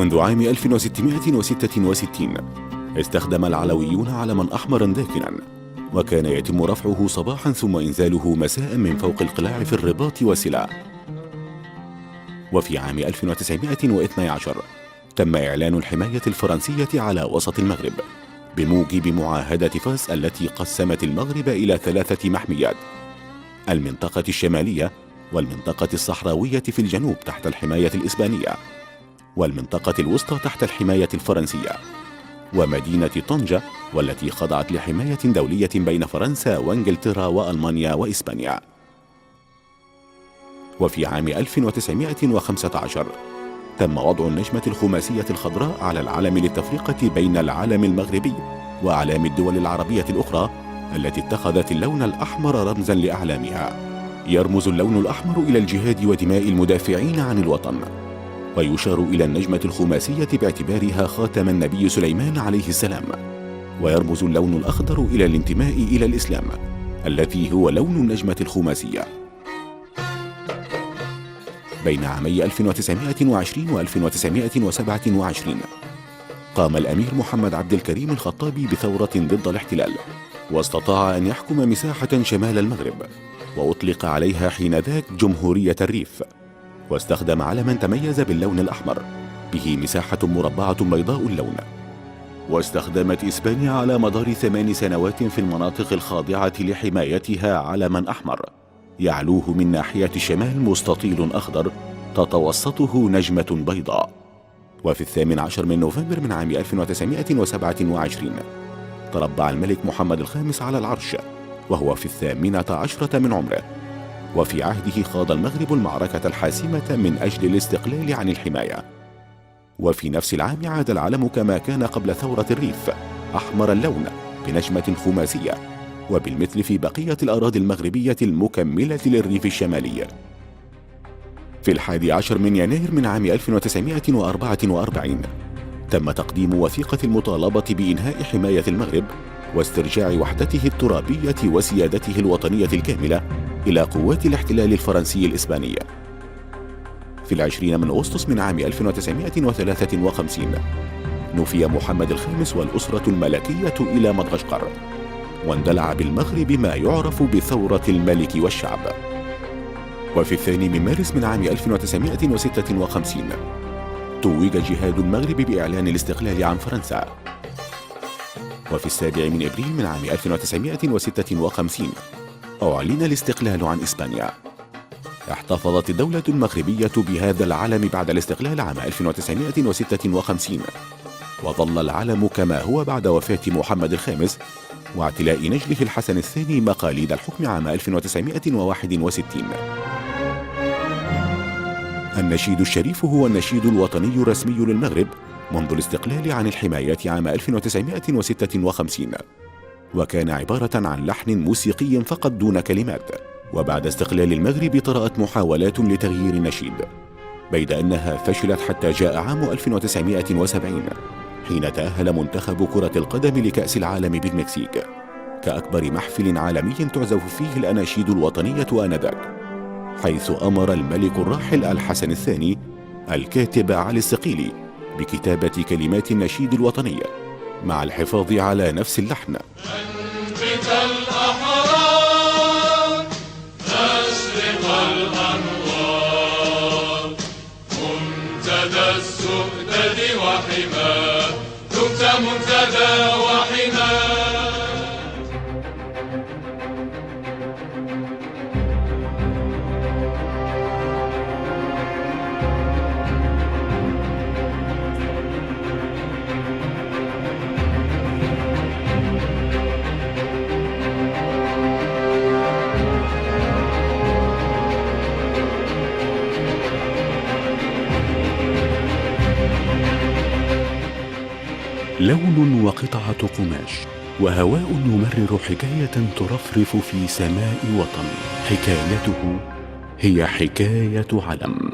منذ عام 1666 استخدم العلويون علما أحمرا داكنا، وكان يتم رفعه صباحا ثم إنزاله مساء من فوق القلاع في الرباط والسلاح. وفي عام 1912 تم إعلان الحماية الفرنسية على وسط المغرب بموجب معاهدة فاس التي قسمت المغرب إلى 3 محميات: المنطقة الشمالية، والمنطقة الصحراوية في الجنوب تحت الحماية الإسبانية، والمنطقة الوسطى تحت الحماية الفرنسية، ومدينة طنجة والتي خضعت لحماية دولية بين فرنسا وانجلترا وألمانيا وإسبانيا. وفي عام 1915 تم وضع النجمة الخماسية الخضراء على العلم للتفرقة بين العلم المغربي وأعلام الدول العربية الأخرى التي اتخذت اللون الأحمر رمزا لأعلامها. يرمز اللون الأحمر إلى الجهاد ودماء المدافعين عن الوطن، ويشار إلى النجمة الخماسية باعتبارها خاتم النبي سليمان عليه السلام، ويرمز اللون الأخضر إلى الانتماء إلى الإسلام الذي هو لون النجمة الخماسية. بين عامي 1920 و 1927 قام الأمير محمد عبد الكريم الخطابي بثورة ضد الاحتلال، واستطاع أن يحكم مساحة شمال المغرب، وأطلق عليها حينذاك جمهورية الريف، واستخدم علما تميز باللون الأحمر به مساحة مربعة بيضاء اللون. واستخدمت إسبانيا على مدار 8 سنوات في المناطق الخاضعة لحمايتها علما أحمر يعلوه من ناحية الشمال مستطيل أخضر تتوسطه نجمة بيضاء. وفي 18 من نوفمبر من عام 1927 تربع الملك محمد الخامس على العرش وهو في 18 من عمره، وفي عهده خاض المغرب المعركة الحاسمة من أجل الاستقلال عن الحماية. وفي نفس العام عاد العلم كما كان قبل ثورة الريف أحمر اللون بنجمة خماسية، وبالمثل في بقية الأراضي المغربية المكملة للريف الشمالي. في 11 من يناير من عام 1944 تم تقديم وثيقة المطالبة بإنهاء حماية المغرب واسترجاع وحدته الترابية وسيادته الوطنية الكاملة إلى قوات الاحتلال الفرنسي الإسباني. في 20 من أغسطس من عام 1953 نفي محمد الخامس والأسرة الملكية إلى مدغشقر، واندلع بالمغرب ما يعرف بثورة الملك والشعب. وفي 2 من مارس من عام 1956 توج جهاد المغرب بإعلان الاستقلال عن فرنسا. وفي 7 من إبريل من عام 1956 أعلن الاستقلال عن إسبانيا. احتفظت الدولة المغربية بهذا العلم بعد الاستقلال عام 1956، وظل العلم كما هو بعد وفاة محمد الخامس واعتلاء نجله الحسن الثاني مقاليد الحكم عام 1961. النشيد الشريف هو النشيد الوطني الرسمي للمغرب منذ الاستقلال عن الحماية عام 1956، وكان عبارة عن لحن موسيقي فقط دون كلمات. وبعد استقلال المغرب طرأت محاولات لتغيير النشيد، بيد أنها فشلت حتى جاء عام 1970 حين تأهل منتخب كرة القدم لكأس العالم بالمكسيك كأكبر محفل عالمي تعزف فيه الأناشيد الوطنية آنذاك، حيث أمر الملك الراحل الحسن الثاني الكاتب علي الصقيلي بكتابة كلمات النشيد الوطني مع الحفاظ على نفس اللحن. السؤدد وحما دمت منتدى وحما. لون وقطعة قماش وهواء يمرر حكاية ترفرف في سماء وطن. حكايته هي حكاية علم.